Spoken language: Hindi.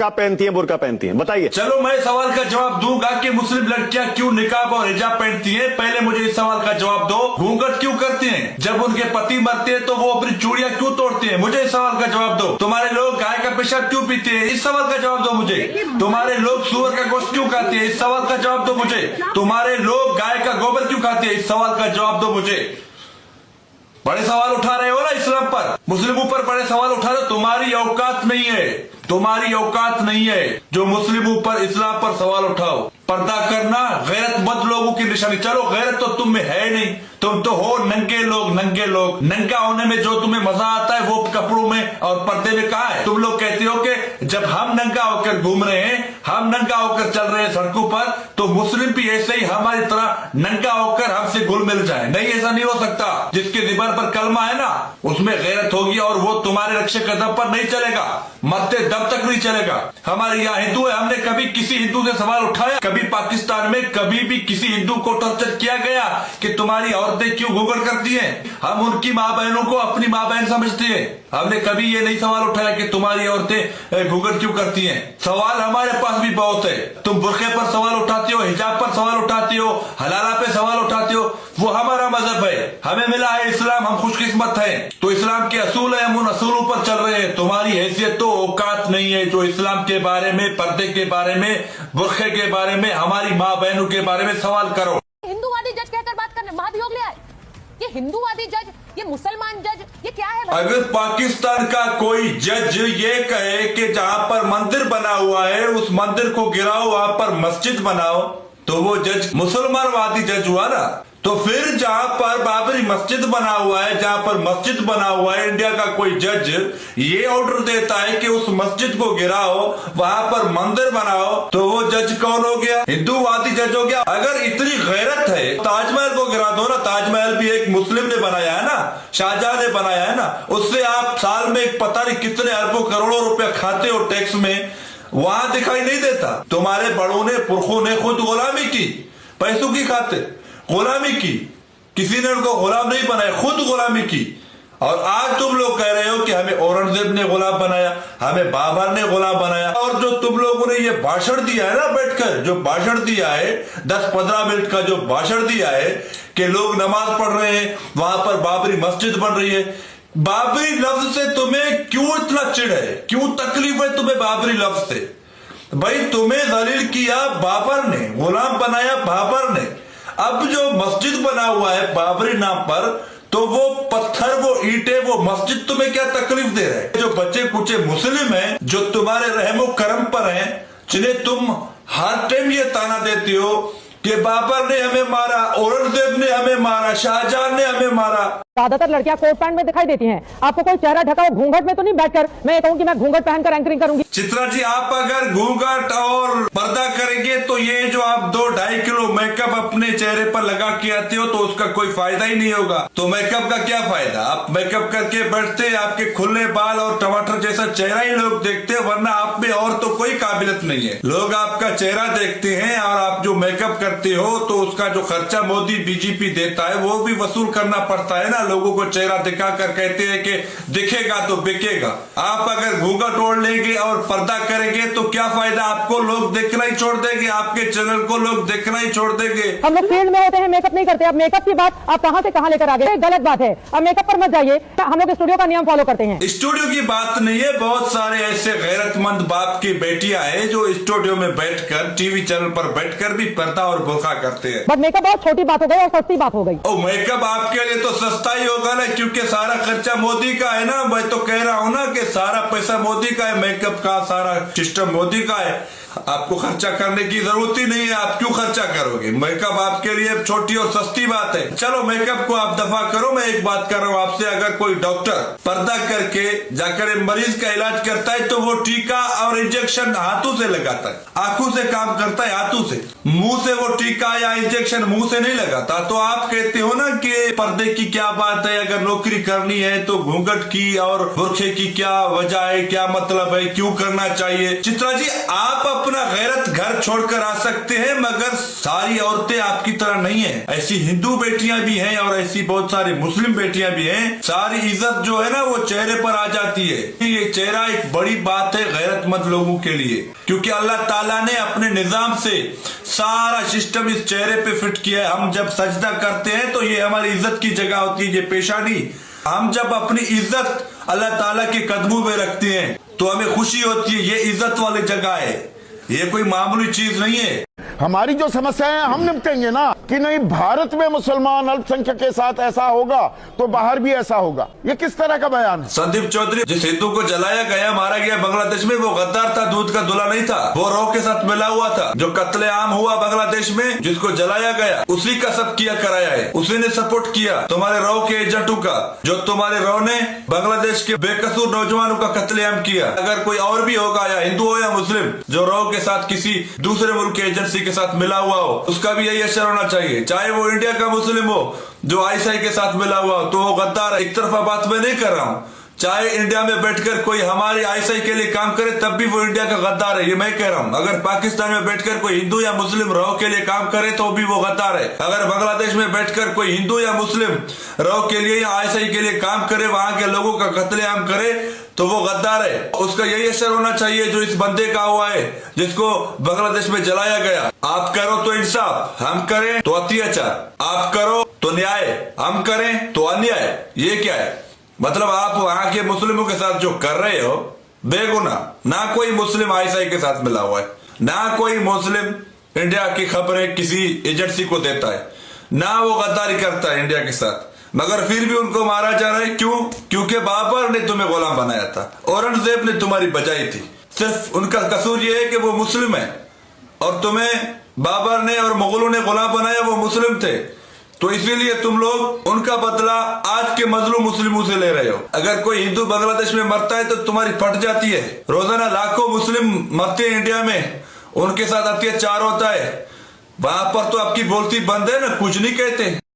नकाब पहनती हैं, बुर्का पहनती हैं? बताइए। चलो मैं सवाल का जवाब दूंगा कि मुस्लिम लड़कियां क्यों निकाब और हिजाब पहनती हैं। पहले मुझे इस सवाल का जवाब दो। घूंघट क्यों करती हैं? जब उनके पति मरते हैं तो वो अपनी चूड़ियां क्यों तोड़ती हैं? मुझे इस सवाल का जवाब दो। तुम्हारे लोग गाय का पेशाब क्यों पीते हैं? इस सवाल का जवाब दो मुझे। तुम्हारे लोग सुअर का गोश्त क्यों खाते हैं? इस सवाल का जवाब दो मुझे। तुम्हारे लोग गाय का गोबर क्यों खाते हैं? इस सवाल का जवाब दो मुझे। बड़े सवाल उठा रहे हो ना इस्लाम पर, मुस्लिमों पर बड़े सवाल उठा रहे हो। तुम्हारी औकात नहीं है, तुम्हारी औकात नहीं है जो मुस्लिमों पर, इस्लाम पर सवाल उठाओ। पर्दा करना गैरतमंद लोगों की निशानी। चलो गैरत तो तुम में है नहीं, तुम तो हो नंगे लोग। नंगे लोग, नंगा होने में जो तुम्हें मजा आता है वो कपड़ों में और पर्दे में कहाँ है? तुम लोग कहते हो कि जब हम नंगा होकर घूम रहे हैं, हम नंगा होकर चल रहे हैं सड़कों पर, तो मुस्लिम भी ऐसे ही हमारी तरह नंगा होकर हमसे घुल मिल जाए। नहीं, ऐसा नहीं हो सकता। जिसके ज़बान पर कलमा है ना, उसमें गैरत होगी और वो तुम्हारे रक्षे कदम पर नहीं चलेगा, मरते दम तक नहीं चलेगा। हमारे यहाँ हिंदू है, हमने कभी किसी हिंदू से सवाल उठाया? कभी पाकिस्तान में कभी भी किसी हिंदू को टॉर्चर किया गया कि तुम्हारी औरतें क्यों घूंघट करती हैं? हम उनकी माँ बहनों को अपनी माँ बहन समझते हैं। हमने कभी ये नहीं सवाल उठाया कि तुम्हारी औरतें घूंघट क्यों करती हैं। सवाल हमारे पास भी बहुत है। तुम बुर्के पर सवाल उठाते हो, हिजाब पर सवाल उठाते हो, हलाला पे सवाल उठाते हो। वो हमारा मजहब है, हमें मिला है इस्लाम, हम खुशकिस्मत हैं। तो इस्लाम के असूल है, हम उन असूलों पर चल रहे हैं। तुम्हारी हैसियत तो औकात नहीं है जो इस्लाम के बारे में, पर्दे के बारे में, बुर्के के बारे में, हमारी माँ बहनों के बारे में सवाल करो। हिंदूवादी जज कहकर बात करने, महाभियोग ले आए। ये हिंदूवादी जज, ये मुसलमान जज, ये क्या है भाई? अगर पाकिस्तान का कोई जज ये कहे कि जहां पर मंदिर बना हुआ है उस मंदिर को गिराओ, वहां पर मस्जिद बनाओ, तो वो जज मुसलमानवादी जज हुआ ना। तो फिर जहां पर बाबरी मस्जिद बना हुआ है, जहां पर मस्जिद बना हुआ है, इंडिया का कोई जज ये ऑर्डर देता है कि उस मस्जिद को गिराओ, वहां पर मंदिर बनाओ, तो वो जज कौन हो गया? हिंदूवादी जज हो गया। अगर इतनी गैरत है, ताजमहल को गिरा दो ना। ताजमहल भी एक मुस्लिम ने बनाया है ना, शाहजहां ने बनाया है ना। उससे आप साल में पता नहीं कितने अरबों करोड़ों रुपया खाते हो टैक्स में, वहां दिखाई नहीं देता। तुम्हारे बड़ों ने, पुरखों ने खुद गुलामी की, पैसों की खाते गुलामी की। किसी ने उनको गुलाम नहीं बनाया, खुद गुलामी की। और आज तुम लोग कह रहे हो कि हमें औरंगजेब ने गुलाम बनाया, हमें बाबर ने गुलाम बनाया। और जो तुम लोगों ने ये भाषण दिया है ना, बैठकर जो भाषण दिया है, 10-15 मिनट का जो भाषण दिया है कि लोग नमाज पढ़ रहे हैं, वहां पर बाबरी मस्जिद बन रही है। बाबरी लफ्ज से तुम्हें क्यों इतना चिढ़ है, क्यों तकलीफ है तुम्हें बाबरी लफ्ज से? भाई तुम्हें दलील किया बाबर ने, गुलाम बनाया बाबर ने। अब जो मस्जिद बना हुआ है बाबरी नाम पर, तो वो पत्थर, वो ईंटें, वो मस्जिद तुम्हें क्या तकलीफ दे रहे हैं? जो बच्चे कुचे मुस्लिम हैं, जो तुम्हारे रहमो करम पर हैं, जिन्हें तुम हर टाइम ये ताना देते हो कि बाबर ने हमें मारा, औरंगजेब ने हमें मारा, शाहजहां ने हमें मारा। ज्यादातर लड़कियां कोट पैंट में दिखाई देती हैं। आपको कोई चेहरा ढका हो घूंघट में तो नहीं बैठकर मैं कहूँ कि मैं घूंघट पहनकर एंकरिंग करूंगी। चित्रा जी, आप अगर घूंघट और पर्दा करेंगे तो ये जो आप 2-2.5 किलो मेकअप अपने चेहरे पर लगा के आते हो तो उसका कोई फायदा ही नहीं होगा। तो मेकअप का क्या फायदा? आप मेकअप करके बैठते, आपके खुले बाल और टमाटर जैसा चेहरा ही लोग देखते हैं, वरना आप में और तो कोई काबिलियत नहीं है। लोग आपका चेहरा देखते हैं और आप जो मेकअप करते हो तो उसका जो खर्चा मोदी बीजेपी देता है वो भी वसूल करना पड़ता है ना। लोगों को चेहरा दिखाकर कहते हैं कि दिखेगा तो बिकेगा। आप अगर घूंघट ओढ़ लेंगे और पर्दा करेंगे तो क्या फायदा? आपको लोग देखना ही छोड़ देंगे, आपके चैनल को लोग देखना ही छोड़ देंगे। हम लोग फील्ड में होते हैं, मेकअप नहीं करते। अब मेकअप की बात आप कहां से कहां लेकर आ गए? गलत बात है। अब मेकअप पर मत जाइए, हम लोग स्टूडियो का नियम फॉलो करते हैं। स्टूडियो की बात नहीं है, बहुत सारे ऐसे गैरतमंद बाप की बेटियां हैं जो स्टूडियो में बैठकर, टीवी चैनल पर बैठकर भी पर्दा और बुर्का करते हैं। बट मेकअप बहुत छोटी बात हो गई और सस्ती बात हो गई। मेकअप आपके लिए तो सस्ता ही होगा ना, क्योंकि सारा खर्चा मोदी का है ना। मैं तो कह रहा हूँ ना कि सारा पैसा मोदी का है, मेकअप का सारा सिस्टम मोदी का है। आपको खर्चा करने की जरूरत ही नहीं है, आप क्यों खर्चा करोगे? मेकअप आपके लिए छोटी और सस्ती बात है। चलो मेकअप को आप दफा करो। मैं एक बात कर रहा हूँ आपसे, अगर कोई डॉक्टर पर्दा करके जाकर मरीज का इलाज करता है तो वो टीका और इंजेक्शन हाथों से लगाता है, आंखों से काम करता है, हाथों से। मुंह से वो टीका या इंजेक्शन मुंह से नहीं लगाता। तो आप कहते हो ना कि पर्दे की क्या बात है, अगर नौकरी करनी है तो घूंघट की और बुर्के की क्या वजह है, क्या मतलब है, क्यों करना चाहिए? चित्रा जी, आप अपना गैरत घर छोड़कर आ सकते हैं, मगर सारी औरतें आपकी तरह नहीं है। ऐसी हिंदू बेटियां भी हैं और ऐसी बहुत सारी मुस्लिम बेटियां भी हैं। सारी इज्जत जो है ना वो चेहरे पर आ जाती है। ये चेहरा एक बड़ी बात है गैरतमंद लोगों के लिए, क्योंकि अल्लाह ताला ने अपने निजाम से सारा सिस्टम इस चेहरे पे फिट किया है। हम जब सजदा करते हैं तो ये हमारी इज्जत की जगह होती है, ये पेशानी। हम जब अपनी इज्जत अल्लाह ताला के कदमों में रखते हैं तो हमें खुशी होती है, ये इज्जत वाली जगह है, ये कोई मामूली चीज नहीं है। हमारी जो समस्याएं हैं हम निपटेंगे ना, कि नहीं भारत में मुसलमान अल्पसंख्यक के साथ ऐसा होगा तो बाहर भी ऐसा होगा। ये किस तरह का बयान है? संदीप चौधरी, जिस हिंदू को जलाया गया, मारा गया बांग्लादेश में, वो गद्दार था, दूध का दूल्हा नहीं था, वो रॉ के साथ मिला हुआ था। जो कत्लेआम हुआ बांग्लादेश में, जिसको जलाया गया, उसी का सब किया कराया है, उसी ने सपोर्ट किया तुम्हारे रॉ के एजेंटों का, जो तुम्हारे रॉ ने बांग्लादेश के बेकसूर नौजवानों का कत्लेआम किया। अगर कोई और भी होगा, या हिंदू हो या मुस्लिम, जो रॉ के साथ किसी दूसरे मुल्क की एजेंसी के साथ मिला हुआ हो, उसका भी यही असर होना चाहिए। चाहे वो इंडिया का मुस्लिम हो जो आईएसआई के साथ मिला हुआ हो, तो वो गद्दार है। एक तरफा बात मैं नहीं कर रहा हूँ। चाहे इंडिया में बैठकर कोई हमारे आईएसआई के लिए काम करे, तब भी वो इंडिया का गद्दार है, ये मैं कह रहा हूँ। अगर पाकिस्तान में बैठकर कोई हिंदू या मुस्लिम रॉ के लिए काम करे तो भी वो गद्दार है। अगर बांग्लादेश में बैठकर कोई हिंदू या मुस्लिम रॉ के लिए या आईएसआई के लिए काम करे, वहां के लोगों का कत्लेआम करे, तो वो गद्दार है। उसका यही असर होना चाहिए जो इस बंदे का हुआ है, जिसको बांग्लादेश में जलाया गया। आप करो तो इंसाफ, हम करें तो अत्याचार, आप करो तो न्याय, हम करें तो अन्याय। ये क्या है? मतलब आप वहां के मुस्लिमों के साथ जो कर रहे हो बेगुनाह। ना कोई मुस्लिम आईएसआई के साथ मिला हुआ है, ना कोई मुस्लिम इंडिया की खबरें किसी एजेंसी को देता है, ना वो गद्दारी करता है इंडिया के साथ, मगर फिर भी उनको मारा जा रहा है। क्यों? क्योंकि बाबर ने तुम्हें गुलाम बनाया था, औरंगजेब ने तुम्हारी बजाई थी। सिर्फ उनका कसूर ये है कि वो मुस्लिम है, और तुम्हें बाबर ने और मुगलों ने गुलाम बनाया, वो मुस्लिम थे। तो इसीलिए तुम लोग उनका बदला आज के मजलूम मुस्लिमों से ले रहे हो। अगर कोई हिंदू बांग्लादेश में मरता है तो तुम्हारी फट जाती है। रोजाना लाखों मुस्लिम मरते हैं इंडिया में, उनके साथ अत्याचार होता है, वहां पर तो आपकी बोलती बंद है ना, कुछ नहीं कहते।